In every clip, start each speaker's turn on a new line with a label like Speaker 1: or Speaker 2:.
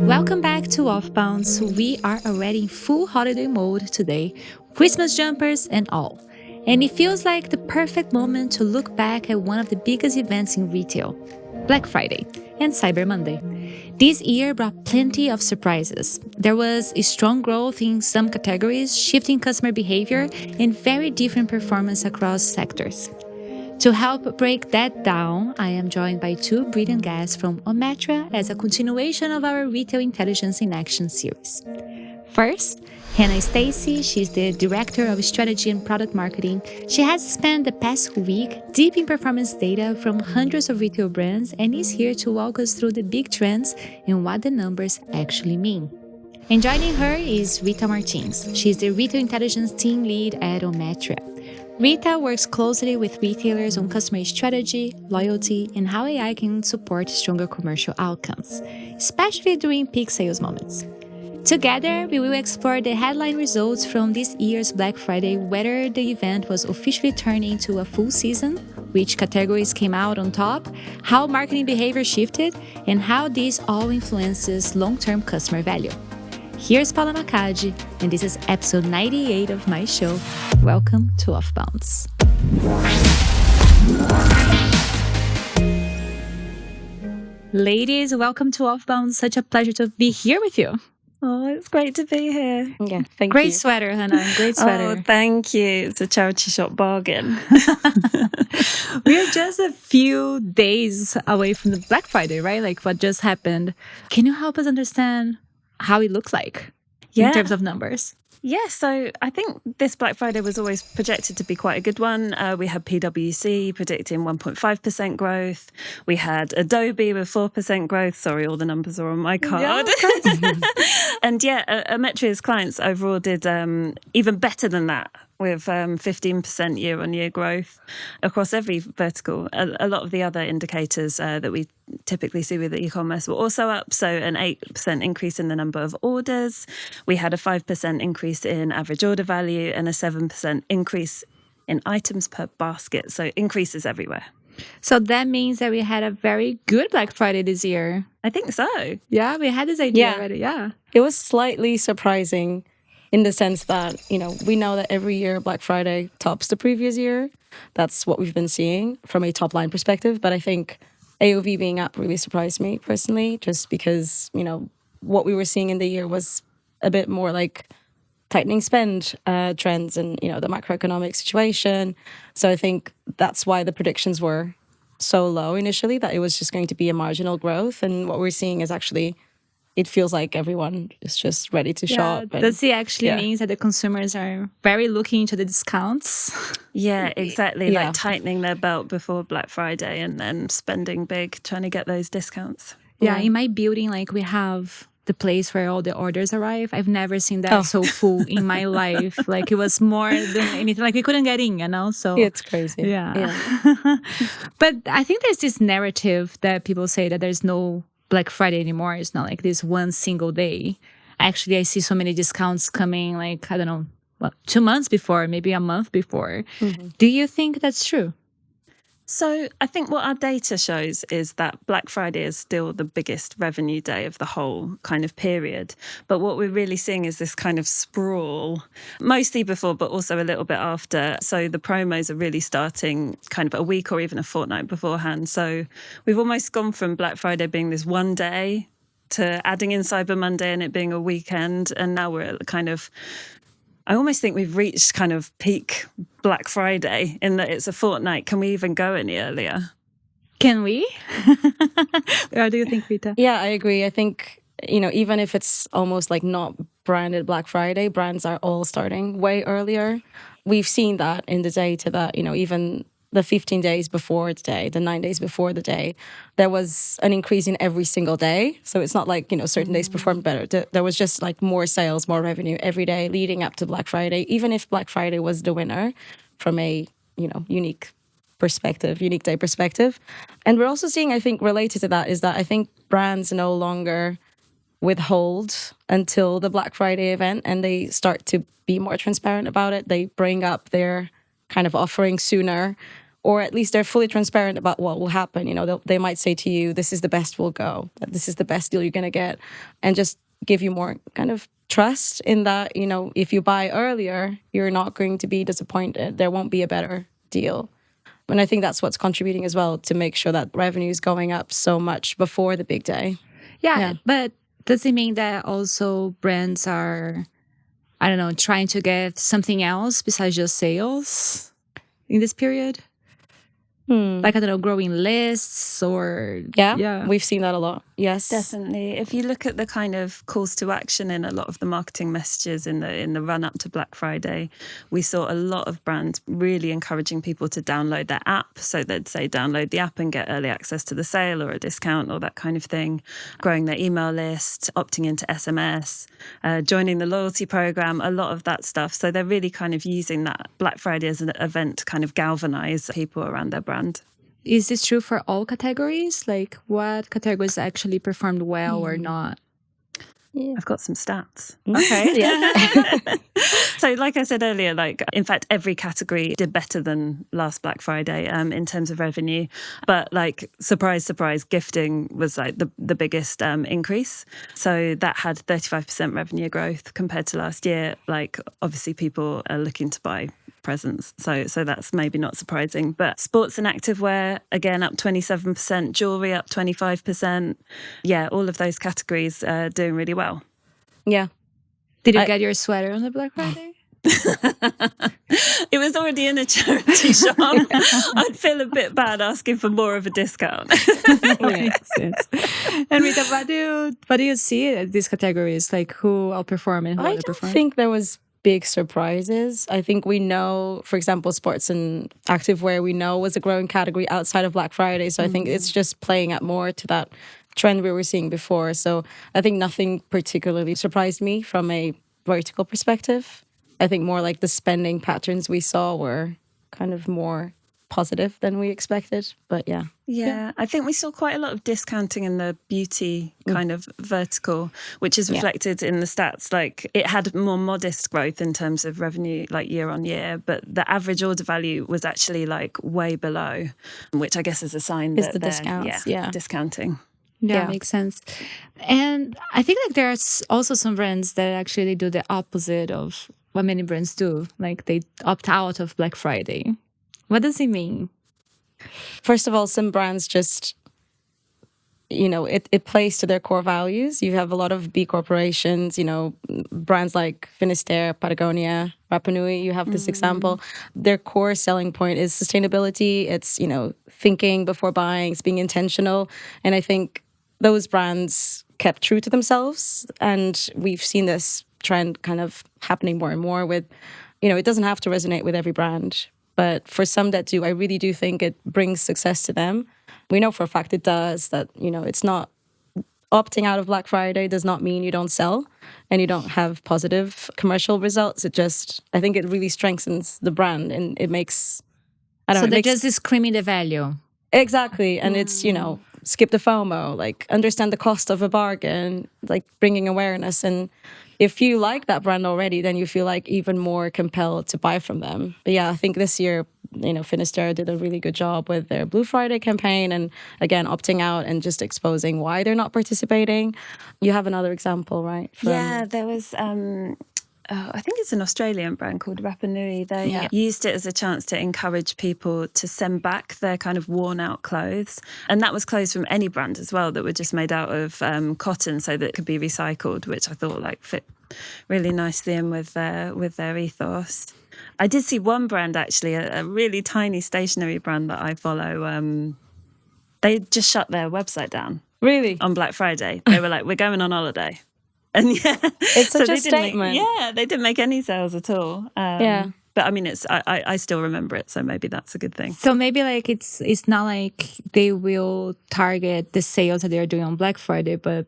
Speaker 1: Welcome back to OFFBounds. We are already in full holiday mode today, Christmas jumpers and all. And it feels like the perfect moment to look back at one of the biggest events in retail, Black Friday and Cyber Monday. This year brought plenty of surprises. There was a strong growth in some categories, shifting customer behavior, and very different performance across sectors. To help break that down, I am joined by two brilliant guests from Ometria as a continuation of our Retail Intelligence in Action series. First, Stacey. She's the Director of Strategy and Product Marketing. She has spent the past week deep in performance data from hundreds of retail brands and is here to walk us through the big trends and what the numbers actually mean. And joining her is Rita Martins. She's the Retail Intelligence Team Lead at Ometria. Rita works closely with retailers on customer strategy, loyalty, and how AI can support stronger commercial outcomes, especially during peak sales moments. Together, we will explore the headline results from this year's Black Friday, whether the event was officially turned into a full season, which categories came out on top, how marketing behavior shifted, and how this all influences long-term customer value. Here's Paula Macaggi, and this is episode 98 of my show. Welcome to OFFBounds. Ladies, welcome to OFFBounds. Such a pleasure to be here with you.
Speaker 2: Oh, it's great to be here.
Speaker 3: Yeah, thank you.
Speaker 1: Great sweater, Hannah. Great sweater.
Speaker 2: Oh, thank you. It's a charity shop bargain.
Speaker 1: We're just a few days away from the Black Friday, right? Like what just happened. Can you help us understand how it looks like in terms of numbers?
Speaker 2: Yeah, so I think this Black Friday was always projected to be quite a good one. We had PwC predicting 1.5% growth. We had Adobe with 4% growth. Sorry, all the numbers are on my card.
Speaker 1: Yeah,
Speaker 2: And Ometria's clients overall did even better than that, with 15% year-on-year growth across every vertical. A lot of the other indicators that we typically see with e-commerce were also up, so an 8% increase in the number of orders. We had a 5% increase in average order value and a 7% increase in items per basket, so increases everywhere.
Speaker 1: So that means that we had a very good Black Friday this year.
Speaker 2: I think so.
Speaker 1: Yeah, we had this idea already. Yeah.
Speaker 3: It was slightly surprising in the sense that, we know that every year Black Friday tops the previous year. That's what we've been seeing from a top line perspective. But I think AOV being up really surprised me personally, just because, what we were seeing in the year was a bit more like tightening spend trends and, the macroeconomic situation. So I think that's why the predictions were so low initially, that it was just going to be a marginal growth. And what we're seeing is actually, it feels like everyone is just ready to shop.
Speaker 1: Does it actually means that the consumers are very looking into the discounts?
Speaker 2: Yeah, exactly. Like tightening their belt before Black Friday and then spending big, trying to get those discounts.
Speaker 1: Yeah, in my building, like we have the place where all the orders arrive. I've never seen that so full in my life. Like it was more than anything. Like we couldn't get in, So
Speaker 3: it's crazy.
Speaker 1: Yeah. But I think there's this narrative that people say that there's no Black Friday anymore. It's not like this one single day. Actually, I see so many discounts coming, like, 2 months before, maybe a month before. Mm-hmm. Do you think that's true?
Speaker 2: So I think what our data shows is that Black Friday is still the biggest revenue day of the whole kind of period. But what we're really seeing is this kind of sprawl, mostly before, but also a little bit after. So the promos are really starting kind of a week or even a fortnight beforehand. So we've almost gone from Black Friday being this one day to adding in Cyber Monday and it being a weekend. And now we're at kind of, I almost think we've reached kind of peak Black Friday in that it's a fortnight. Can we even go any earlier?
Speaker 1: Can we? Or do you think, Rita?
Speaker 3: Yeah, I agree. I think, even if it's almost like not branded Black Friday, brands are all starting way earlier. We've seen that in the data that, even the 15 days before the day, the 9 days before the day, there was an increase in every single day. So it's not like, certain days performed better. There was just like more sales, more revenue every day leading up to Black Friday, even if Black Friday was the winner from a, unique day perspective. And we're also seeing, I think, related to that is that I think brands no longer withhold until the Black Friday event and they start to be more transparent about it. They bring up their kind of offering sooner, or at least they're fully transparent about what will happen. You know, they might say to you, this is the best we'll go, this is the best deal you're going to get, and just give you more kind of trust in that, you know, if you buy earlier, you're not going to be disappointed. There won't be a better deal. And I think that's what's contributing as well to make sure that revenue is going up so much before the big day.
Speaker 1: Yeah, but does it mean that also brands are, I don't know, trying to get something else besides just sales in this period? Like, I don't know, growing lists or...
Speaker 3: Yeah, we've seen that a lot. Yes.
Speaker 2: Definitely. If you look at the kind of calls to action in a lot of the marketing messages in the run up to Black Friday, we saw a lot of brands really encouraging people to download their app. So they'd say download the app and get early access to the sale or a discount or that kind of thing. Growing their email list, opting into SMS, joining the loyalty program, a lot of that stuff. So they're really kind of using that Black Friday as an event to kind of galvanize people around their brand.
Speaker 1: Is this true for all categories? Like, what categories actually performed well or not?
Speaker 2: Yeah. I've got some stats.
Speaker 1: Okay.
Speaker 2: Yeah. So like I said earlier, like, in fact, every category did better than last Black Friday in terms of revenue. But like, surprise, surprise, gifting was like the biggest increase. So that had 35% revenue growth compared to last year. Like, obviously people are looking to buy presents. So that's maybe not surprising. But sports and activewear, again, up 27%, jewellery up 25%. Yeah, all of those categories are doing really well.
Speaker 3: Yeah.
Speaker 1: Did you get your sweater on the Black Friday?
Speaker 2: It was already in a charity shop. I'd feel a bit bad asking for more of a discount.
Speaker 1: Makes sense. And Rita, what do you see at these categories? Like, who outperform and who underperform?
Speaker 3: I don't think there was big surprises. I think we know, for example, sports and activewear, we know was a growing category outside of Black Friday. So I think it's just playing up more to that trend we were seeing before. So I think nothing particularly surprised me from a vertical perspective. I think more like the spending patterns we saw were kind of more positive than we expected. But yeah,
Speaker 2: I think we saw quite a lot of discounting in the beauty kind of vertical, which is reflected in the stats. Like, it had more modest growth in terms of revenue, like year on year, but the average order value was actually like way below, which I guess is a sign that
Speaker 3: the discounts,
Speaker 2: discounting.
Speaker 1: Yeah, makes sense. And I think like there's also some brands that actually do the opposite of what many brands do. Like, they opt out of Black Friday. What does it mean?
Speaker 3: First of all, some brands just, you know, it plays to their core values. You have a lot of B corporations, you know, brands like Finisterre, Patagonia, Rapa Nui, you have this example. Their core selling point is sustainability. It's, you know, thinking before buying, it's being intentional. And I think those brands kept true to themselves. And we've seen this trend kind of happening more and more with, you know, it doesn't have to resonate with every brand. But for some that do, I really do think it brings success to them. We know for a fact it does, that, you know, it's not opting out of Black Friday does not mean you don't sell and you don't have positive commercial results. It just, I think it really strengthens the brand and it makes, I don't know.
Speaker 1: So they're just screaming the value.
Speaker 3: Exactly. And it's, you know, skip the FOMO, like understand the cost of a bargain, like bringing awareness. And if you like that brand already, then you feel like even more compelled to buy from them. But yeah, I think this year, you know, Finisterre did a really good job with their Blue Friday campaign and again, opting out and just exposing why they're not participating. You have another example, right?
Speaker 2: Yeah, there was... I think it's an Australian brand called Rapa Nui. They used it as a chance to encourage people to send back their kind of worn out clothes. And that was clothes from any brand as well that were just made out of cotton so that it could be recycled, which I thought like fit really nicely in with their ethos. I did see one brand actually, a really tiny stationery brand that I follow. They just shut their website down.
Speaker 3: Really?
Speaker 2: On Black Friday. They were like, we're going on holiday. And
Speaker 3: it's such a statement.
Speaker 2: They didn't make any sales at all. But I mean, I still remember it, so maybe that's a good thing.
Speaker 1: So maybe like it's not like they will target the sales that they're doing on Black Friday, but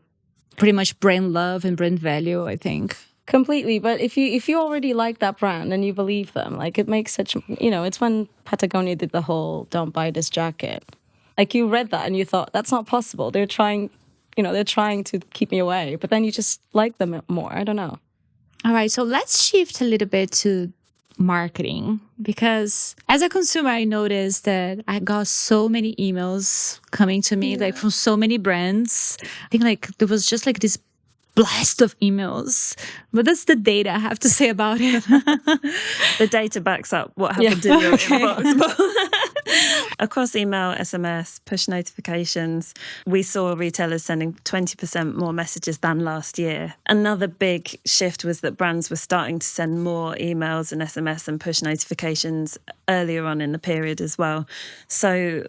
Speaker 1: pretty much brand love and brand value, I think.
Speaker 3: Completely. But if you already like that brand and you believe them, like it makes such, you know, it's when Patagonia did the whole "don't buy this jacket." Like you read that and you thought that's not possible. They're trying to keep me away, but then you just like them more. I don't know.
Speaker 1: All right, so let's shift a little bit to marketing? Because as a consumer, I noticed that I got so many emails coming to me, like from so many brands. I think like there was just like this blast of emails, but that's the data I have to say about it.
Speaker 2: The data backs up what happened in your inbox. Across email, SMS, push notifications, we saw retailers sending 20% more messages than last year. Another big shift was that brands were starting to send more emails and SMS and push notifications earlier on in the period as well. So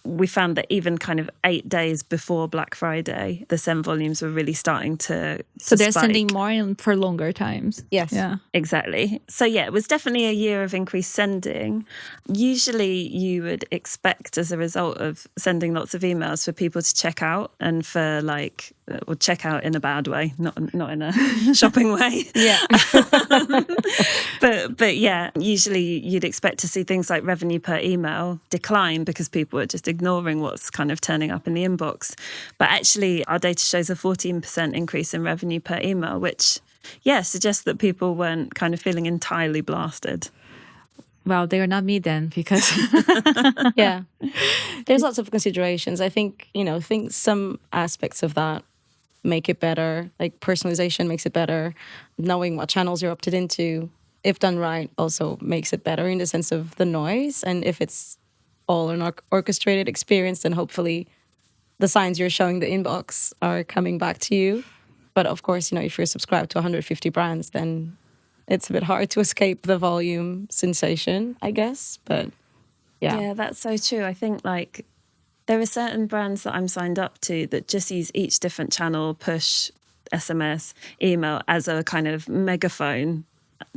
Speaker 2: we found that even kind of 8 days before Black Friday, the send volumes were really starting to
Speaker 1: So they're
Speaker 2: spike.
Speaker 1: sending more and for longer times.
Speaker 3: Yes.
Speaker 1: Yeah.
Speaker 2: Exactly. So yeah, it was definitely a year of increased sending. Usually you would expect as a result of sending lots of emails for people to check out and for like, or check out in a bad way, not in a shopping way.
Speaker 3: Yeah.
Speaker 2: But yeah, usually you'd expect to see things like revenue per email decline because people are just ignoring what's kind of turning up in the inbox. But actually our data shows a 14% increase in revenue per email, which suggests that people weren't kind of feeling entirely blasted.
Speaker 1: Well, they are not me then, because
Speaker 3: Yeah. There's lots of considerations. I think, some aspects of that make it better. Like personalization makes it better. Knowing what channels you're opted into, if done right, also makes it better in the sense of the noise. And if it's all an orchestrated experience, then hopefully the signs you're showing the inbox are coming back to you. But of course, if you're subscribed to 150 brands, then it's a bit hard to escape the volume sensation, I guess. But
Speaker 2: Yeah, that's so true. I think like there are certain brands that I'm signed up to that just use each different channel, push, SMS, email as a kind of megaphone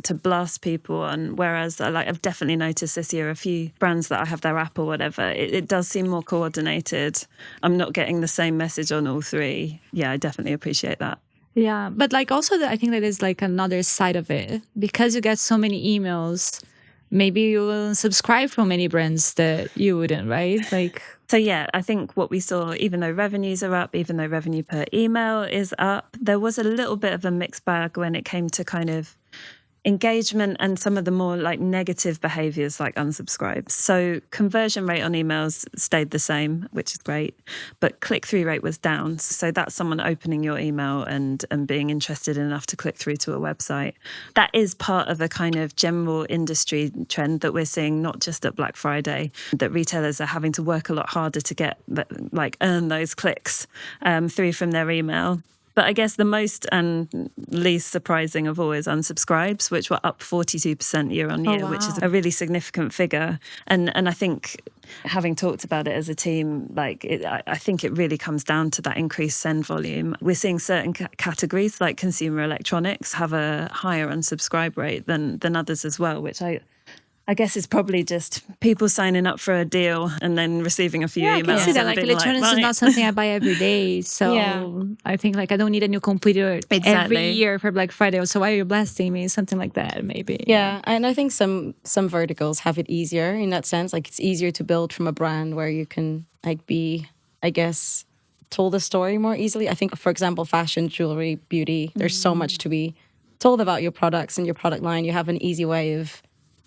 Speaker 2: to blast people on. Whereas I've definitely noticed this year a few brands that I have their app or whatever, it does seem more coordinated. I'm not getting the same message on all three. Yeah, I definitely appreciate that.
Speaker 1: yeah. But like also I think that is like another side of it, because you get so many emails. Maybe you will subscribe from many brands that you wouldn't, right? Like,
Speaker 2: so yeah, I think what we saw, even though revenues are up, even though revenue per email is up, there was a little bit of a mixed bag when it came to kind of engagement and some of the more like negative behaviors like unsubscribes. So conversion rate on emails stayed the same, which is great, but click-through rate was down. So that's someone opening your email and being interested enough to click through to a website. That is part of a kind of general industry trend that we're seeing, not just at Black Friday, that retailers are having to work a lot harder to get, like, earn those clicks through from their email. But I guess the most and least surprising of all is unsubscribes, which were up 42% year on year, which is a really significant figure. And I think, having talked about it as a team, I think it really comes down to that increased send volume. We're seeing certain categories like consumer electronics have a higher unsubscribe rate than others as well, which I guess it's probably just people signing up for a deal and then receiving a few emails.
Speaker 1: I can see that. Like electronics is not something I buy every day. So I think like I don't need a new computer every year for Black Friday. So why are you blasting me? Something like that, maybe.
Speaker 3: Yeah, and I think some verticals have it easier in that sense. Like it's easier to build from a brand where you can like be, I guess, told a story more easily. I think, for example, fashion, jewelry, beauty, there's so much to be told about your products and your product line. You have an easy way of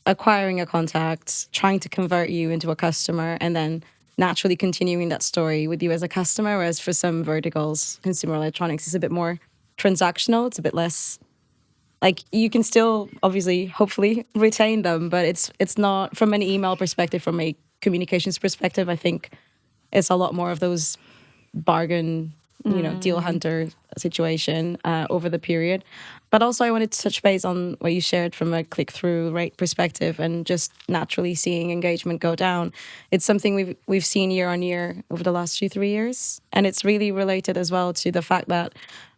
Speaker 3: acquiring a contact, trying to convert you into a customer, and then naturally continuing that story with you as a customer. Whereas for some verticals, consumer electronics is a bit more transactional. It's a bit less like you can still obviously, hopefully, retain them, but it's not from an email perspective, from a communications perspective. I think it's a lot more of those bargain, deal hunter situation over the period. But also I wanted to touch base on what you shared from a click-through rate perspective and just naturally seeing engagement go down. It's something we've seen year on year over the last 2-3 years. And it's really related as well to the fact that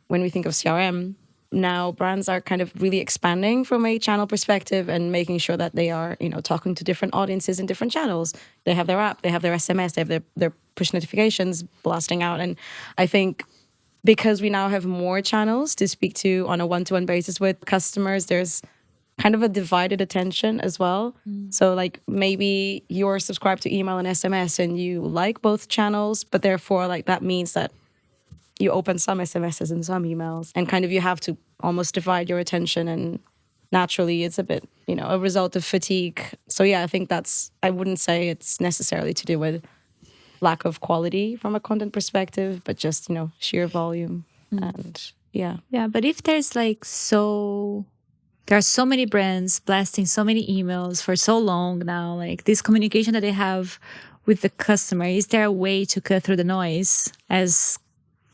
Speaker 3: when we think of CRM, now brands are kind of really expanding from a channel perspective and making sure that they are, talking to different audiences in different channels. They have their app, they have their SMS, they have their push notifications blasting out. And I think because we now have more channels to speak to on a one-to-one basis with customers, there's kind of a divided attention as well. So like maybe you're subscribed to email and SMS and you like both channels, but therefore like that means that you open some SMSs and some emails and kind of you have to almost divide your attention and naturally it's a bit, a result of fatigue. So yeah, I think I wouldn't say it's necessarily to do with lack of quality from a content perspective, but just, sheer volume. And yeah.
Speaker 1: Yeah, but if there's like there are so many brands blasting so many emails for so long now, like this communication that they have with the customer, is there a way to cut through the noise as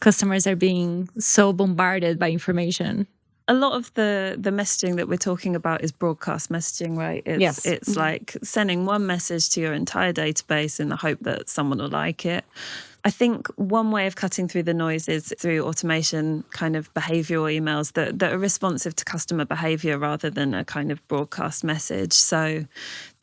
Speaker 1: customers are being so bombarded by information?
Speaker 2: A lot of the messaging that we're talking about is broadcast messaging, right? It's like sending one message to your entire database in the hope that someone will like it. I think one way of cutting through the noise is through automation, kind of behavioural emails that are responsive to customer behaviour rather than a kind of broadcast message. So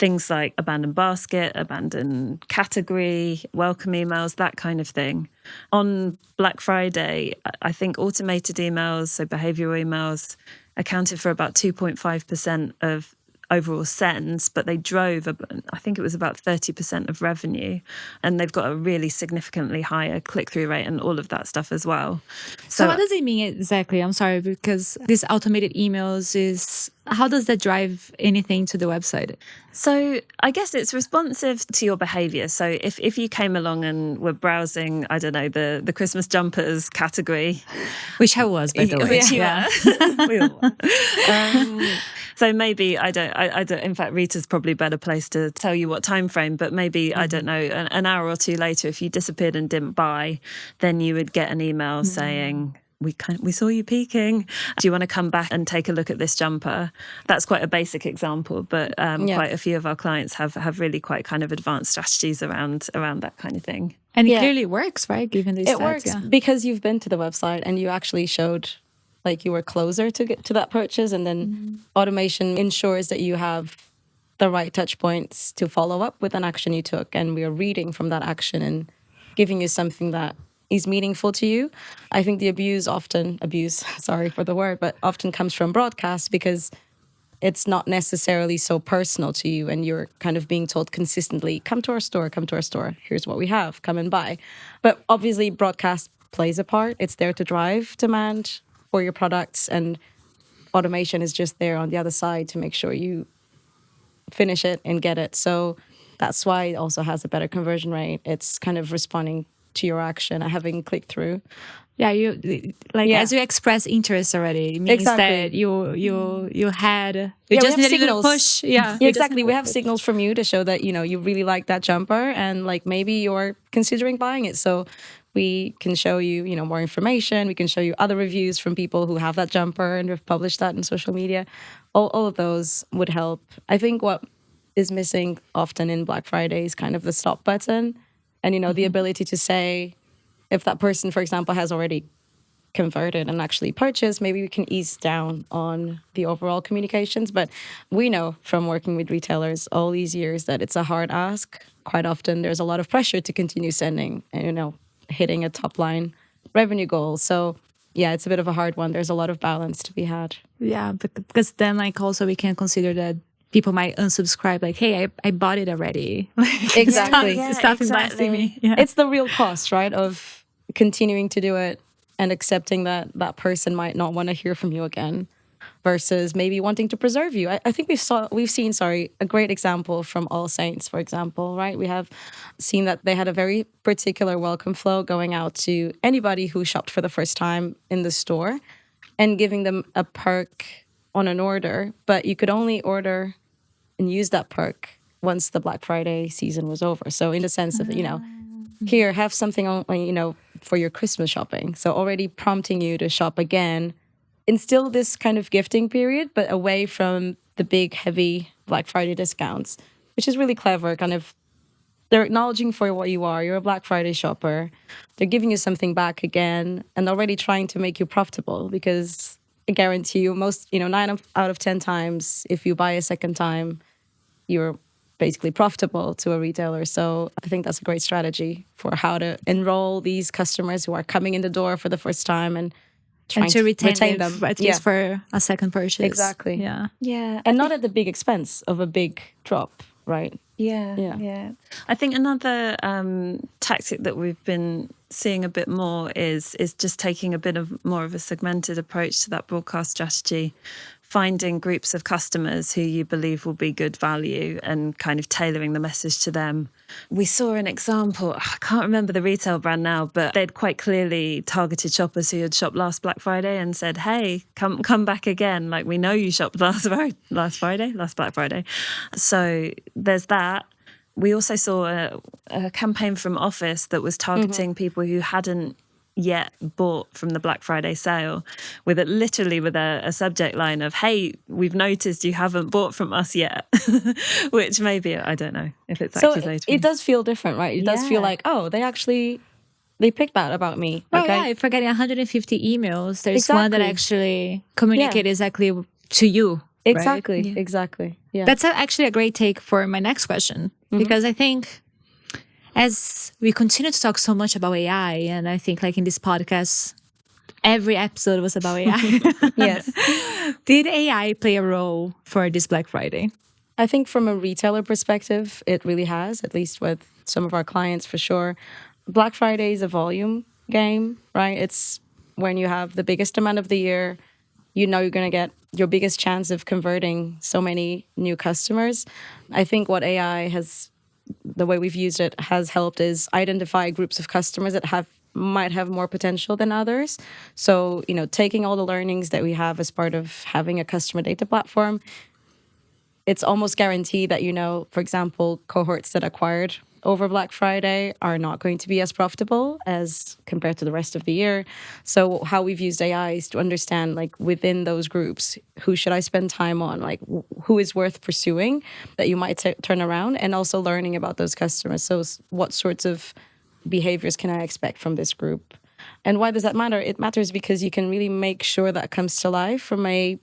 Speaker 2: things like abandoned basket, abandoned category, welcome emails, that kind of thing. On Black Friday, I think automated emails, so behavioural emails, accounted for about 2.5% of overall sends, but they drove, I think it was about 30% of revenue. And they've got a really significantly higher click-through rate and all of that stuff as well.
Speaker 1: So what does it mean exactly? I'm sorry, because these automated emails how does that drive anything to the website?
Speaker 2: So I guess it's responsive to your behaviour. So if you came along and were browsing, I don't know, the Christmas jumpers category.
Speaker 1: Which I was, by the way.
Speaker 2: Which you were. We all were. So maybe, I don't, in fact, Rita's probably a better place to tell you what time frame, but maybe, I don't know, an hour or two later, if you disappeared and didn't buy, then you would get an email saying, we saw you peeking. Do you want to come back and take a look at this jumper? That's quite a basic example, but quite a few of our clients have really quite kind of advanced strategies around that kind of thing.
Speaker 1: And it clearly works, right? Given these
Speaker 3: It
Speaker 1: stats,
Speaker 3: works because you've been to the website and you actually showed like you were closer to get to that purchase, and then automation ensures that you have the right touch points to follow up with an action you took, and we are reading from that action and giving you something that is meaningful to you. I think the abuse, sorry for the word, but often comes from broadcast because it's not necessarily so personal to you, and you're kind of being told consistently, come to our store, here's what we have, come and buy. But obviously broadcast plays a part. It's there to drive demand for your products, and automation is just there on the other side to make sure you finish it and get it. So that's why it also has a better conversion rate. It's kind of responding to your action and having click through.
Speaker 1: Yeah, as you express interest already, it means that you just need a little push. Yeah,
Speaker 3: exactly. We have signals from you to show that you really like that jumper, and like maybe you're considering buying it. So we can show you more information. We can show you other reviews from people who have that jumper and have published that in social media. All of those would help. I think what is missing often in Black Friday is kind of the stop button, and the ability to say, if that person, for example, has already converted and actually purchased, maybe we can ease down on the overall communications. But we know from working with retailers all these years that it's a hard ask. Quite often there's a lot of pressure to continue sending and, hitting a top line revenue goal. So yeah, it's a bit of a hard one. There's a lot of balance to be had.
Speaker 1: Yeah, because then also we can consider that people might unsubscribe, like, hey, I bought it already.
Speaker 3: Exactly.
Speaker 1: Stop investing me. Yeah.
Speaker 3: It's the real cost, right, of continuing to do it and accepting that that person might not want to hear from you again, versus maybe wanting to preserve you. I think we've seen a great example from All Saints, for example, right? We have seen that they had a very particular welcome flow going out to anybody who shopped for the first time in the store and giving them a perk on an order, but you could only order and use that perk once the Black Friday season was over. So in the sense of, here, have something on, for your Christmas shopping. So already prompting you to shop again in still this kind of gifting period, but away from the big, heavy Black Friday discounts, which is really clever. Kind of, they're acknowledging for what you are. You're a Black Friday shopper. They're giving you something back again, and already trying to make you profitable, because I guarantee you, 9 out of 10 times, if you buy a second time, you're basically profitable to a retailer. So I think that's a great strategy for how to enroll these customers who are coming in the door for the first time and trying to retain them
Speaker 1: at least for a second purchase.
Speaker 3: Exactly.
Speaker 2: Yeah.
Speaker 3: And not at the big expense of a big drop, right?
Speaker 2: Yeah. I think another tactic that we've been seeing a bit more is just taking a bit more of a segmented approach to that broadcast strategy. finding groups of customers who you believe will be good value and kind of tailoring the message to them. We saw an example, I can't remember the retail brand now, but they'd quite clearly targeted shoppers who had shopped last Black Friday and said, hey, come back again. Like, we know you shopped last Black Friday. So there's that. We also saw a campaign from Office that was targeting people who hadn't yet bought from the Black Friday sale, with a subject line of, hey, we've noticed you haven't bought from us yet, which maybe, I don't know if it's accusatory.
Speaker 3: It does feel different, right? It does feel like, oh, they picked that about me.
Speaker 1: Oh,
Speaker 3: okay?
Speaker 1: yeah, if we're getting 150 emails, there's one that actually communicates exactly to you.
Speaker 3: Exactly,
Speaker 1: right?
Speaker 3: Exactly. Yeah.
Speaker 1: That's actually a great take for my next question, because I think as we continue to talk so much about AI, and I think like in this podcast, every episode was about AI.
Speaker 3: Yes.
Speaker 1: Did AI play a role for this Black Friday?
Speaker 3: I think from a retailer perspective, it really has, at least with some of our clients for sure. Black Friday is a volume game, right? It's when you have the biggest demand of the year, you know you're going to get your biggest chance of converting so many new customers. I think what AI has, the way we've used it, has helped is identify groups of customers that might have more potential than others. So, taking all the learnings that we have as part of having a customer data platform, it's almost guaranteed that, for example, cohorts that acquired over Black Friday are not going to be as profitable as compared to the rest of the year. So how we've used AI is to understand, like, within those groups, who should I spend time on? Like, who is worth pursuing that you might turn around, and also learning about those customers. So what sorts of behaviors can I expect from this group? And why does that matter? It matters because you can really make sure that comes to life from a,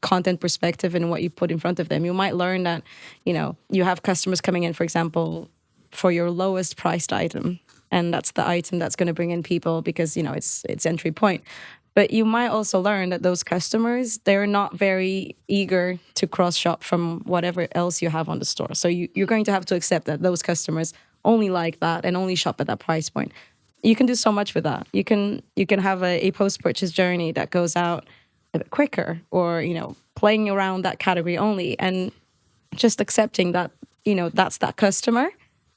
Speaker 3: content perspective and what you put in front of them. You might learn that, you have customers coming in, for example, for your lowest priced item. And that's the item that's going to bring in people because, it's entry point. But you might also learn that those customers, they're not very eager to cross shop from whatever else you have on the store. So you're going to have to accept that those customers only like that and only shop at that price point. You can do so much with that. You can have a post-purchase journey that goes out a bit quicker, or, playing around that category only, and just accepting that, that's that customer.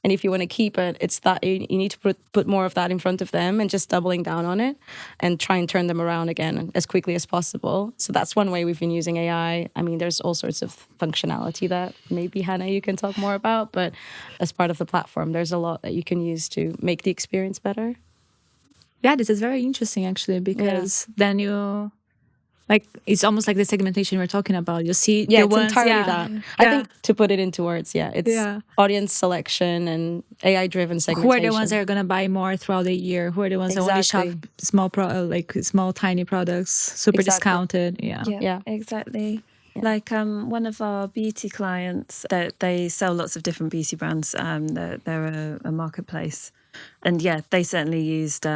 Speaker 3: And if you want to keep it, it's that you need to put more of that in front of them, and just doubling down on it and try and turn them around again as quickly as possible. So that's one way we've been using AI. I mean, there's all sorts of functionality that maybe, Hannah, you can talk more about, but as part of the platform, there's a lot that you can use to make the experience better.
Speaker 1: Yeah, this is very interesting, actually, because then you... Like, it's almost like the segmentation we're talking about. You see the ones...
Speaker 3: entirely that. I think, to put it into words, it's audience selection and AI-driven segmentation.
Speaker 1: Who are the ones that are going to buy more throughout the year? Who are the ones that only shop small, tiny products, super discounted?
Speaker 2: Yeah, exactly. Yeah. Like one of our beauty clients, they sell lots of different beauty brands. They're a marketplace. And they certainly used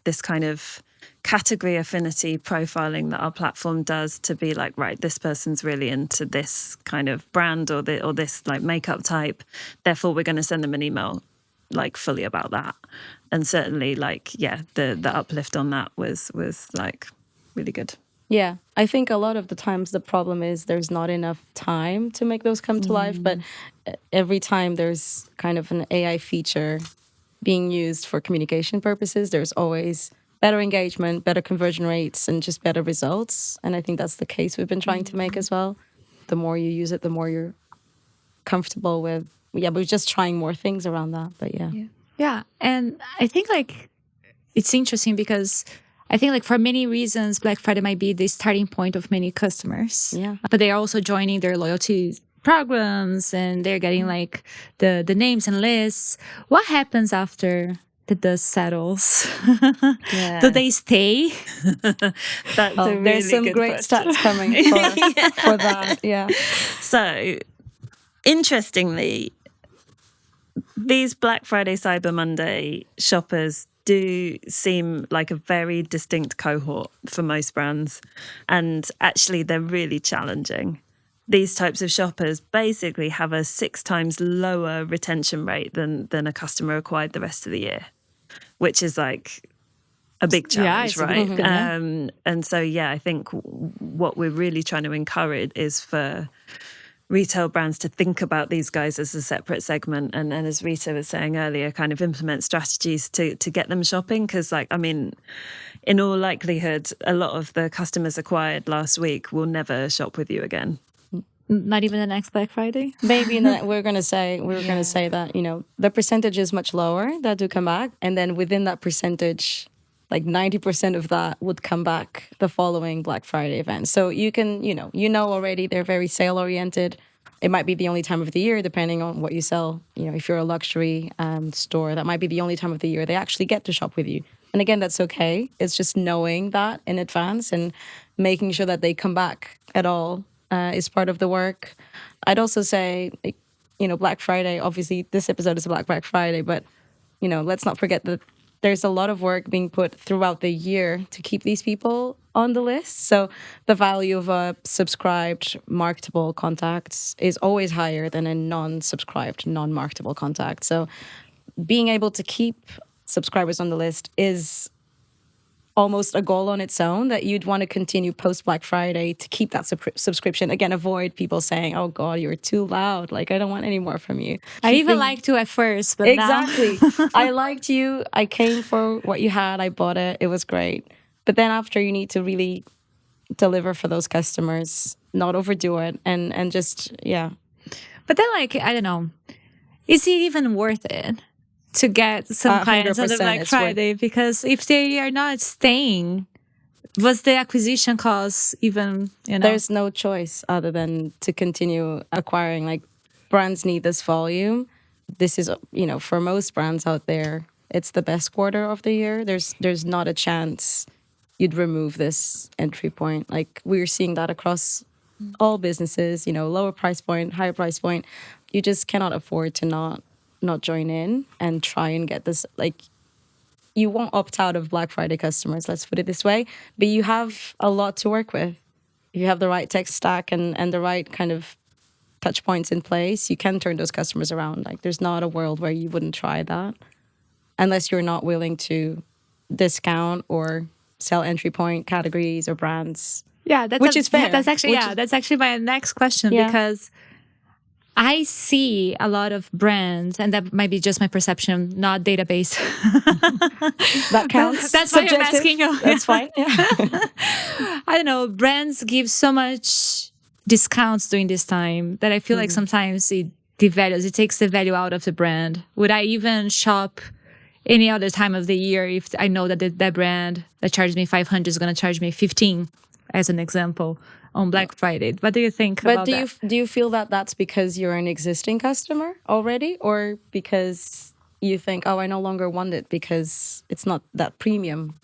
Speaker 2: this kind of category affinity profiling that our platform does to be like, right, this person's really into this kind of brand or this like makeup type. Therefore, we're going to send them an email like fully about that. And certainly, like, the uplift on that was like really good.
Speaker 3: Yeah, I think a lot of the times the problem is there's not enough time to make those come to life. But every time there's kind of an AI feature being used for communication purposes, there's always better engagement, better conversion rates, and just better results. And I think that's the case we've been trying to make as well. The more you use it, the more you're comfortable with. Yeah, we're just trying more things around that. But
Speaker 1: yeah. And I think like it's interesting because I think like for many reasons, Black Friday might be the starting point of many customers.
Speaker 3: Yeah,
Speaker 1: but they're also joining their loyalty programs, and they're getting like the names and lists. What happens after the dust settles? Do they stay?
Speaker 3: There's some great stats coming for that. Yeah.
Speaker 2: So, interestingly, these Black Friday, Cyber Monday shoppers do seem like a very distinct cohort for most brands. And actually, they're really challenging. These types of shoppers basically have a 6 times lower retention rate than a customer acquired the rest of the year, which is like a big challenge, right? And so, I think what we're really trying to encourage is for retail brands to think about these guys as a separate segment, and as Rita was saying earlier, kind of implement strategies to get them shopping. Because, like, I mean, in all likelihood, a lot of the customers acquired last week will never shop with you again.
Speaker 1: Not even the next Black Friday?
Speaker 3: Maybe we're gonna say that, you know, the percentage is much lower that do come back, and then within that percentage, like 90% of that would come back the following Black Friday event. So you can, you know already they're very sale oriented. It might be the only time of the year, depending on what you sell. You know, if you're a luxury store, that might be the only time of the year they actually get to shop with you. And again, that's okay. It's just knowing that in advance and making sure that they come back at all is part of the work. I'd also say, you know, Black Friday, obviously this episode is about Black Friday, but, you know, let's not forget that there's a lot of work being put throughout the year to keep these people on the list. So the value of a subscribed marketable contact is always higher than a non-subscribed, non-marketable contact. So being able to keep subscribers on the list is almost a goal on its own, that you'd want to continue post Black Friday to keep that subscription. Again, avoid people saying, "Oh God, you're too loud. Like, I don't want any more from you."
Speaker 1: I even liked you at first, but
Speaker 3: exactly.
Speaker 1: now...
Speaker 3: I liked you. I came for what you had. I bought it. It was great. But then after, you need to really deliver for those customers, not overdo it, and just, yeah.
Speaker 1: But then, like, I don't know, is it even worth it to get some clients on the Black Friday? Because if they are not staying, what's the acquisition cost even, you know?
Speaker 3: There's no choice other than to continue acquiring. Like, brands need this volume. This is, you know, for most brands out there, it's the best quarter of the year. There's not a chance you'd remove this entry point. Like, we're seeing that across all businesses, you know, lower price point, higher price point. You just cannot afford to not join in and try and get this. Like, you won't opt out of Black Friday customers, let's put it this way, but you have a lot to work with. If you have the right tech stack and the right kind of touch points in place, you can turn those customers around. Like, there's not a world where you wouldn't try that, unless you're not willing to discount or sell entry point categories or brands.
Speaker 1: Yeah,
Speaker 3: which is fair.
Speaker 1: That's actually my next question, because I see a lot of brands, and that might be just my perception, not database.
Speaker 3: That counts.
Speaker 1: That's why I'm asking you.
Speaker 3: That's fine. Yeah.
Speaker 1: I don't know. Brands give so much discounts during this time that I feel like sometimes it devalues. It takes the value out of the brand. Would I even shop any other time of the year if I know that that brand that charged me 500 is going to charge me 15, as an example, on Black Friday? What do you think about that?
Speaker 3: But do you feel that that's because you're an existing customer already, or because you think, oh, I no longer want it because it's not that premium?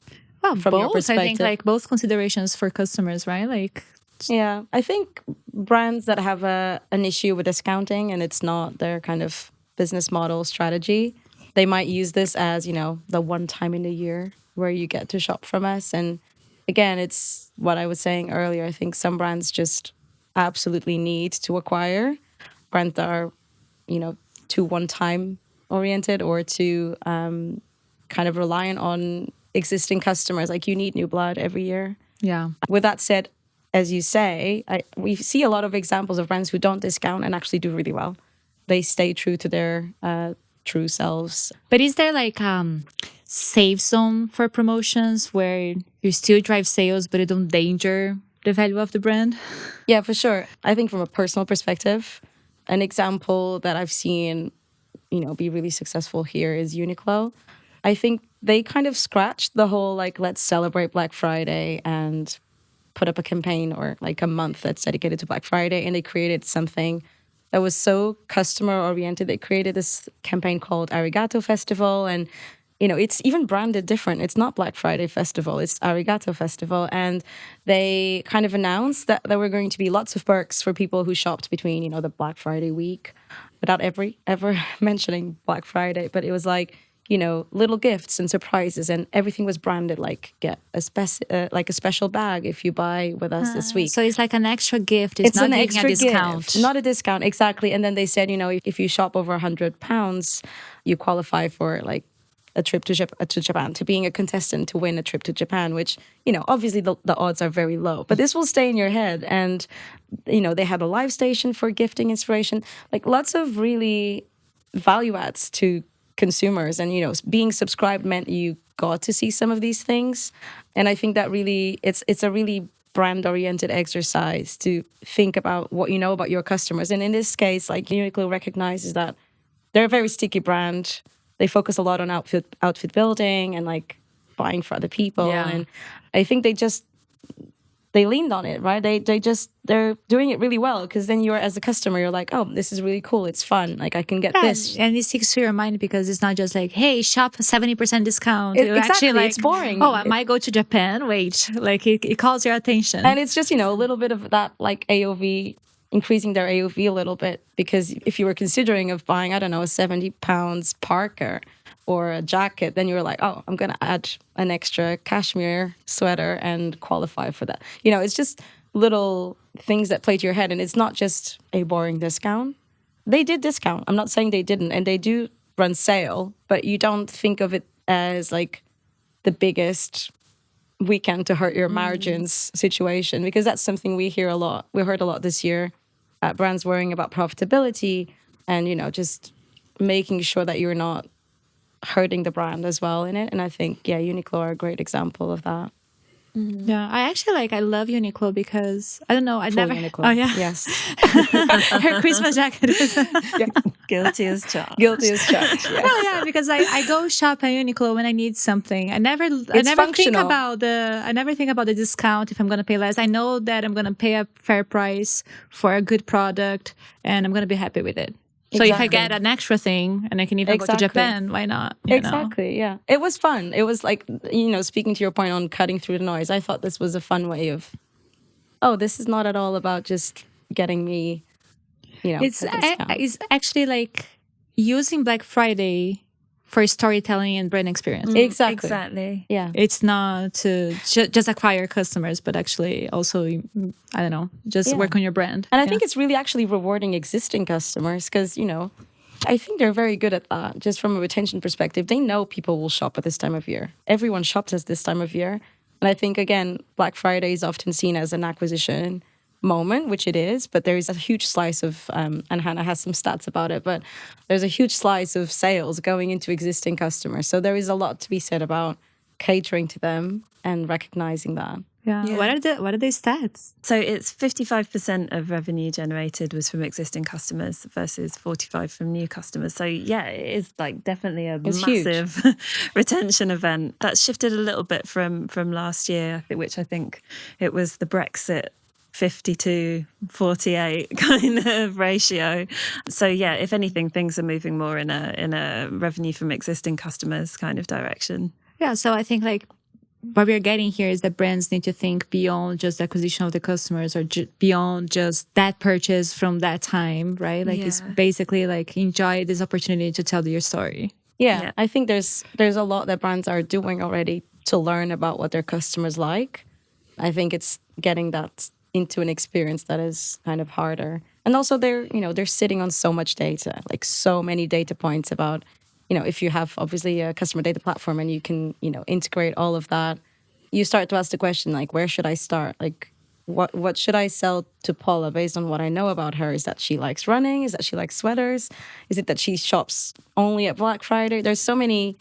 Speaker 1: Well,
Speaker 3: from your
Speaker 1: both.
Speaker 3: perspective?
Speaker 1: I think, like, both considerations for customers, right? Like,
Speaker 3: yeah, I think brands that have an issue with discounting and it's not their kind of business model strategy, they might use this as, you know, the one time in the year where you get to shop from us. And again, it's what I was saying earlier. I think some brands just absolutely need to acquire brands that are, you know, too one-time oriented or too kind of reliant on existing customers. Like, you need new blood every year.
Speaker 1: yeah.
Speaker 3: With that said, as you say, we see a lot of examples of brands who don't discount and actually do really well. They stay true to their true selves.
Speaker 1: But is there like safe zone for promotions where you still drive sales, but you don't endanger the value of the brand?
Speaker 3: Yeah, for sure. I think from a personal perspective, an example that I've seen, you know, be really successful here is Uniqlo. I think they kind of scratched the whole, like, let's celebrate Black Friday and put up a campaign or like a month that's dedicated to Black Friday. And they created something that was so customer oriented. They created this campaign called Arigato Festival. And, you know, it's even branded different. It's not Black Friday Festival, it's Arigato Festival. And they kind of announced that there were going to be lots of perks for people who shopped between, you know, the Black Friday week, without ever mentioning Black Friday. But it was like, you know, little gifts and surprises, and everything was branded like, get a special bag if you buy with us this week.
Speaker 1: So it's like an extra gift. It's not
Speaker 3: an
Speaker 1: giving
Speaker 3: extra
Speaker 1: a discount.
Speaker 3: gift, not a discount, exactly. And then they said, you know, if you shop over £100, you qualify for like a trip to Japan, to being a contestant to win a trip to Japan, which, obviously the odds are very low, but this will stay in your head. And, they had a live station for gifting inspiration, like lots of really value adds to consumers. And, being subscribed meant you got to see some of these things. And I think that really, it's a really brand-oriented exercise to think about what you know about your customers. And in this case, like Uniqlo recognizes that they're a very sticky brand. They focus a lot on outfit building and like buying for other people.
Speaker 1: Yeah.
Speaker 3: And I think they leaned on it, right? They're doing it really well, because then you're, as a customer, you're like, oh, this is really cool. It's fun. Like I can get this.
Speaker 1: And it sticks to your mind because it's not just like, hey, shop 70% discount. You're
Speaker 3: Exactly.
Speaker 1: actually like,
Speaker 3: it's boring.
Speaker 1: oh, I might go to Japan. Wait, like it calls your attention.
Speaker 3: And it's just, a little bit of that like AOV, increasing their AOV a little bit, because if you were considering of buying, I don't know, a 70 pounds parka or a jacket, then you were like, oh, I'm going to add an extra cashmere sweater and qualify for that. It's just little things that play to your head. And it's not just a boring discount. They did discount. I'm not saying they didn't. And they do run sale, but you don't think of it as like the biggest weekend to hurt your margins situation, because that's something we hear a lot. We heard a lot this year. Brands worrying about profitability and, just making sure that you're not hurting the brand as well in it. And I think, Uniqlo are a great example of that.
Speaker 1: Mm-hmm. Yeah, I love Uniqlo because I don't know,
Speaker 3: Uniqlo.
Speaker 1: Oh yeah,
Speaker 3: yes.
Speaker 1: Her Christmas jacket is
Speaker 2: Guilty as charged.
Speaker 3: Guilty as charged. Yes.
Speaker 1: Oh yeah, because I go shop at Uniqlo when I need something. I never think about the discount if I'm gonna pay less. I know that I'm gonna pay a fair price for a good product, and I'm gonna be happy with it. So if I get an extra thing and I can even go to Japan, why not?
Speaker 3: Exactly, yeah. It was fun. It was like, speaking to your point on cutting through the noise, I thought this was a fun way of, this is not at all about just getting me,
Speaker 1: It's actually like using Black Friday for storytelling and brand experience.
Speaker 3: Exactly. Yeah.
Speaker 1: It's not to just acquire customers, but actually also, I don't know, just work on your brand.
Speaker 3: And I think it's really actually rewarding existing customers because, I think they're very good at that. Just from a retention perspective, they know people will shop at this time of year. Everyone shops at this time of year. And I think, again, Black Friday is often seen as an acquisition moment, which it is, but there is a huge slice of, and Hannah has some stats about it, but there's a huge slice of sales going into existing customers. So there is a lot to be said about catering to them and recognizing that.
Speaker 1: Yeah. What are the stats?
Speaker 2: So it's 55% of revenue generated was from existing customers versus 45% from new customers. So yeah, it is like definitely a massive retention event. That's shifted a little bit from last year, which I think it was the Brexit 50-48 kind of ratio. So yeah, if anything, things are moving more in a revenue from existing customers kind of direction.
Speaker 1: Yeah, so I think like what we're getting here is that brands need to think beyond just the acquisition of the customers or beyond just that purchase from that time, right? Like it's basically like enjoy this opportunity to tell your story.
Speaker 3: Yeah, I think there's a lot that brands are doing already to learn about what their customers like. I think it's getting that into an experience that is kind of harder. And also they're sitting on so much data, like so many data points about, if you have obviously a customer data platform and you can, integrate all of that, you start to ask the question, like, where should I start? Like, what should I sell to Paula based on what I know about her? Is that she likes running? Is that she likes sweaters? Is it that she shops only at Black Friday? There's so many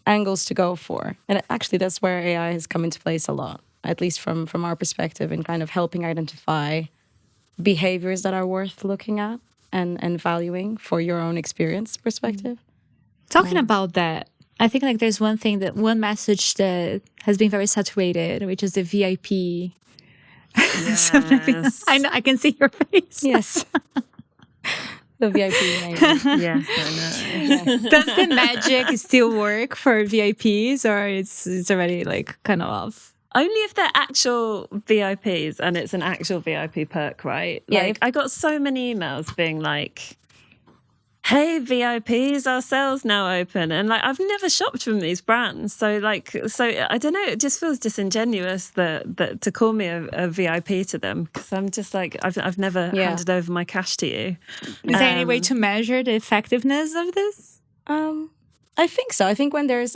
Speaker 3: angles to go for. And actually that's where AI has come into place a lot, at least from our perspective, in kind of helping identify behaviors that are worth looking at and valuing for your own experience perspective.
Speaker 1: Talking about that, I think like there's one message that has been very saturated, which is the VIP.
Speaker 2: Yes.
Speaker 1: I know, I can see your face.
Speaker 3: Yes. The VIP name.
Speaker 2: Yes, I know.
Speaker 3: Yeah.
Speaker 1: Does the magic still work for VIPs or it's already like kind of off?
Speaker 2: Only if they're actual VIPs and it's an actual VIP perk, right?
Speaker 3: Yeah.
Speaker 2: Like I got so many emails being like, hey, VIPs, our sales now open. And like, I've never shopped from these brands. So I don't know, it just feels disingenuous that to call me a VIP to them. Because I'm just like, I've never handed over my cash to you.
Speaker 1: Is there any way to measure the effectiveness of this?
Speaker 3: I think so. I think when there's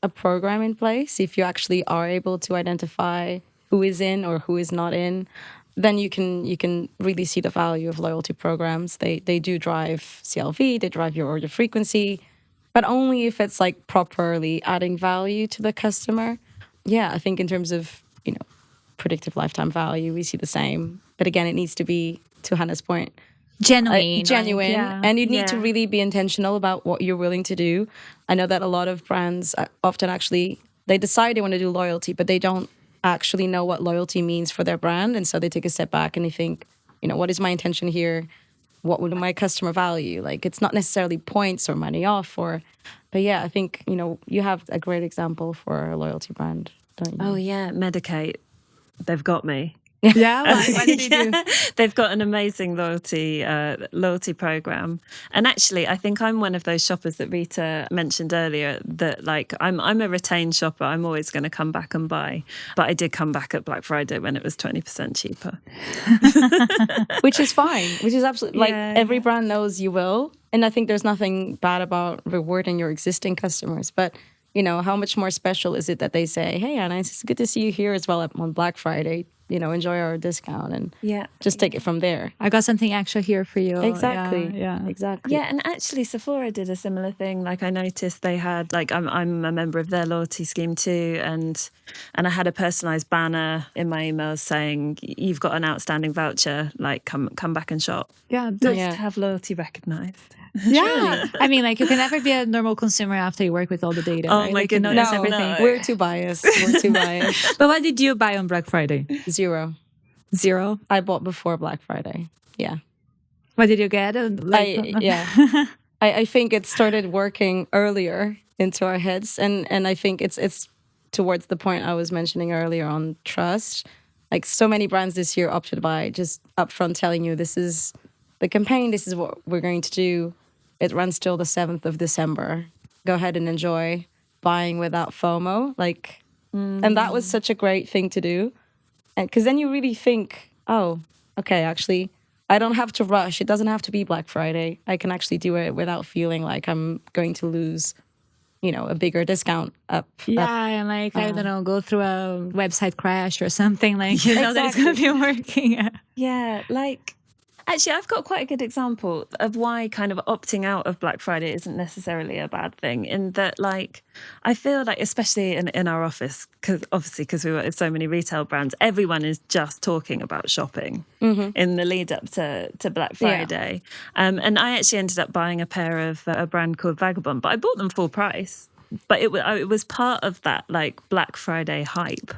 Speaker 3: a program in place, if you actually are able to identify who is in or who is not in, then you can really see the value of loyalty programs. They do drive CLV, they drive your order frequency, but only if it's like properly adding value to the customer. Yeah, I think in terms of, predictive lifetime value, we see the same. But again, it needs to be, to Hannah's point,
Speaker 1: Genuine.
Speaker 3: genuine, and you need to really be intentional about what you're willing to do. I know that a lot of brands often actually, they decide they want to do loyalty, but they don't actually know what loyalty means for their brand, and so they take a step back and they think, what is my intention here? What would my customer value? Like, it's not necessarily points or money off, but yeah, I think you have a great example for a loyalty brand, don't you?
Speaker 2: Oh yeah, Medicate, they've got me.
Speaker 1: Yeah, what did you do?
Speaker 2: They've got an amazing loyalty program, and actually, I think I'm one of those shoppers that Rita mentioned earlier. That like I'm a retained shopper. I'm always going to come back and buy, but I did come back at Black Friday when it was 20% cheaper,
Speaker 3: which is fine. Which is absolutely like every brand knows you will, and I think there's nothing bad about rewarding your existing customers, but. How much more special is it that they say, "Hey, Anna, it's good to see you here as well on Black Friday. Enjoy our discount," and just take it from there.
Speaker 1: I got something extra here for you.
Speaker 3: Exactly.
Speaker 1: Yeah.
Speaker 3: Exactly.
Speaker 2: Yeah, and actually, Sephora did a similar thing. Like, I noticed they had, like, I'm a member of their loyalty scheme too, and I had a personalized banner in my emails saying, "You've got an outstanding voucher. Like, come back and shop."
Speaker 1: Yeah.
Speaker 2: Nice to have loyalty recognized.
Speaker 1: Yeah. I mean, like, you can never be a normal consumer after you work with all the data.
Speaker 2: Oh
Speaker 1: right?
Speaker 2: my
Speaker 1: like,
Speaker 2: goodness.
Speaker 1: You notice
Speaker 2: No,
Speaker 1: everything.
Speaker 2: no.
Speaker 3: We're too biased.
Speaker 1: But what did you buy on Black Friday?
Speaker 3: Zero. I bought before Black Friday. Yeah.
Speaker 1: What did you get?
Speaker 3: I think it started working earlier into our heads, and I think it's towards the point I was mentioning earlier on trust. Like, so many brands this year opted by just upfront telling you, this is the campaign, this is what we're going to do. It runs till the 7th of December. Go ahead and enjoy buying without FOMO. Like, and that was such a great thing to do. And because then you really think, oh, okay, actually, I don't have to rush. It doesn't have to be Black Friday. I can actually do it without feeling like I'm going to lose, a bigger discount up.
Speaker 1: And like, I don't know, go through a website crash or something. Like, that it's going to be working.
Speaker 2: Yeah, like, actually, I've got quite a good example of why kind of opting out of Black Friday isn't necessarily a bad thing. In that, like, I feel like, especially in our office, because we work with so many retail brands, everyone is just talking about shopping in the lead up to Black Friday. Yeah. And I actually ended up buying a pair of a brand called Vagabond, but I bought them full price. But it was part of that, like, Black Friday hype.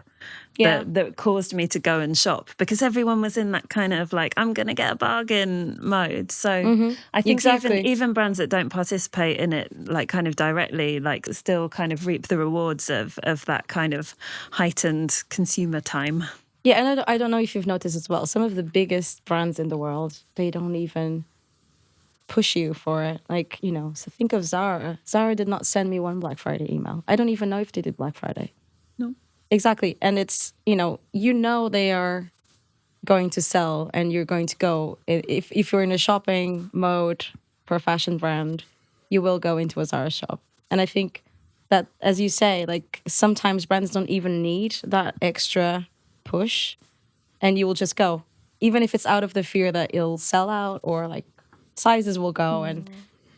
Speaker 2: That caused me to go and shop, because everyone was in that kind of like, I'm going to get a bargain mode. So I think even brands that don't participate in it, like, kind of directly, like, still kind of reap the rewards of that kind of heightened consumer time.
Speaker 3: Yeah, and I don't know if you've noticed as well, some of the biggest brands in the world, they don't even push you for it. Like, so think of Zara. Zara did not send me one Black Friday email. I don't even know if they did Black Friday.
Speaker 2: No.
Speaker 3: Exactly. And it's, they are going to sell, and you're going to go. If you're in a shopping mode for a fashion brand, you will go into a Zara shop. And I think that, as you say, like, sometimes brands don't even need that extra push, and you will just go, even if it's out of the fear that it'll sell out or like sizes will go. And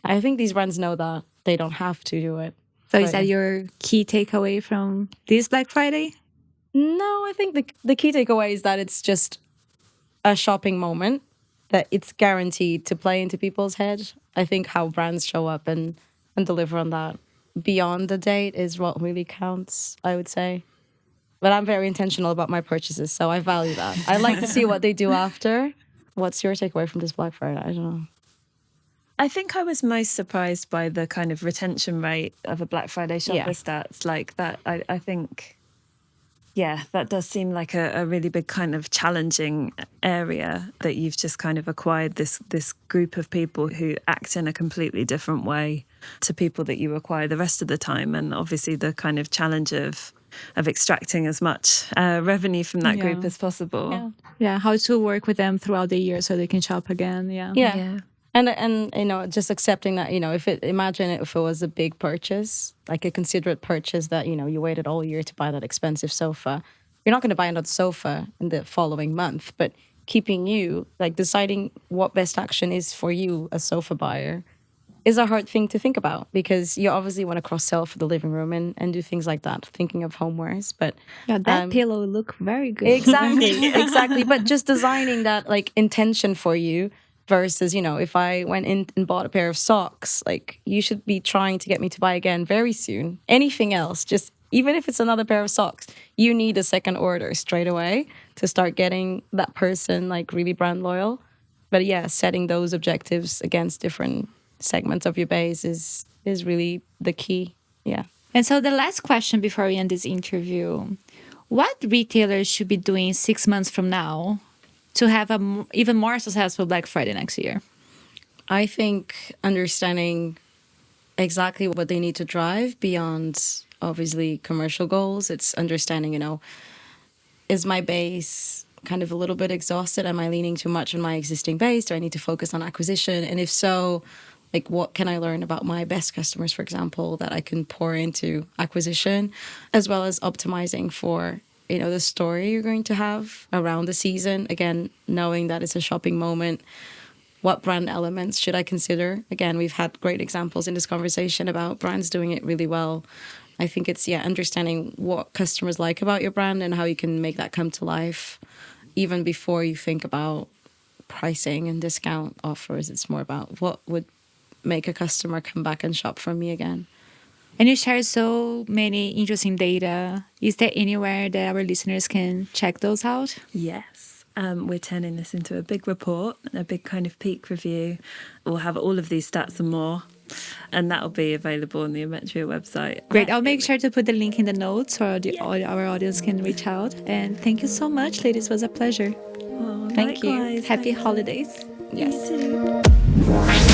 Speaker 3: I think these brands know that they don't have to do it.
Speaker 1: So is that your key takeaway from this Black Friday?
Speaker 3: No, I think the key takeaway is that it's just a shopping moment, that it's guaranteed to play into people's head. I think how brands show up and deliver on that beyond the date is what really counts, I would say. But I'm very intentional about my purchases, so I value that. I like to see what they do after. What's your takeaway from this Black Friday? I don't know.
Speaker 2: I think I was most surprised by the kind of retention rate of a Black Friday shopper stats. Like that, I think, that does seem like a really big kind of challenging area, that you've just kind of acquired this group of people who act in a completely different way to people that you acquire the rest of the time. And obviously the kind of challenge of extracting as much revenue from that group as possible.
Speaker 1: Yeah, how to work with them throughout the year so they can shop again. Yeah.
Speaker 3: And just accepting that, imagine if it was a big purchase, like a considerate purchase that, you waited all year to buy that expensive sofa. You're not going to buy another sofa in the following month, but keeping you, like deciding what best action is for you, a sofa buyer, is a hard thing to think about because you obviously want to cross sell for the living room and do things like that, thinking of homewares. But
Speaker 1: Yeah, that pillow look very good.
Speaker 3: exactly. But just designing that like intention for you versus, if I went in and bought a pair of socks, like you should be trying to get me to buy again very soon. Anything else, just even if it's another pair of socks, you need a second order straight away to start getting that person like really brand loyal. But yeah, setting those objectives against different segments of your base is really the key. Yeah.
Speaker 1: And so the last question before we end this interview, what retailers should be doing 6 months from now to have a even more successful Black Friday next year?
Speaker 3: I think understanding exactly what they need to drive beyond obviously commercial goals. It's understanding, is my base kind of a little bit exhausted? Am I leaning too much on my existing base? Do I need to focus on acquisition? And if so, like what can I learn about my best customers, for example, that I can pour into acquisition, as well as optimizing for the story you're going to have around the season. Again, knowing that it's a shopping moment. What brand elements should I consider? Again, we've had great examples in this conversation about brands doing it really well. I think it's, understanding what customers like about your brand and how you can make that come to life even before you think about pricing and discount offers. It's more about what would make a customer come back and shop from me again.
Speaker 1: And you share so many interesting data. Is there anywhere that our listeners can check those out?
Speaker 2: Yes. We're turning this into a big report, a big kind of peak review. We'll have all of these stats and more, and that'll be available on the Ometria website.
Speaker 1: Great. I'll make sure to put the link in the notes so our audience can reach out. And thank you so much, ladies. It was a pleasure.
Speaker 2: Oh,
Speaker 3: Thank you.
Speaker 2: likewise.
Speaker 1: Happy holidays.
Speaker 3: Yes.
Speaker 2: You too.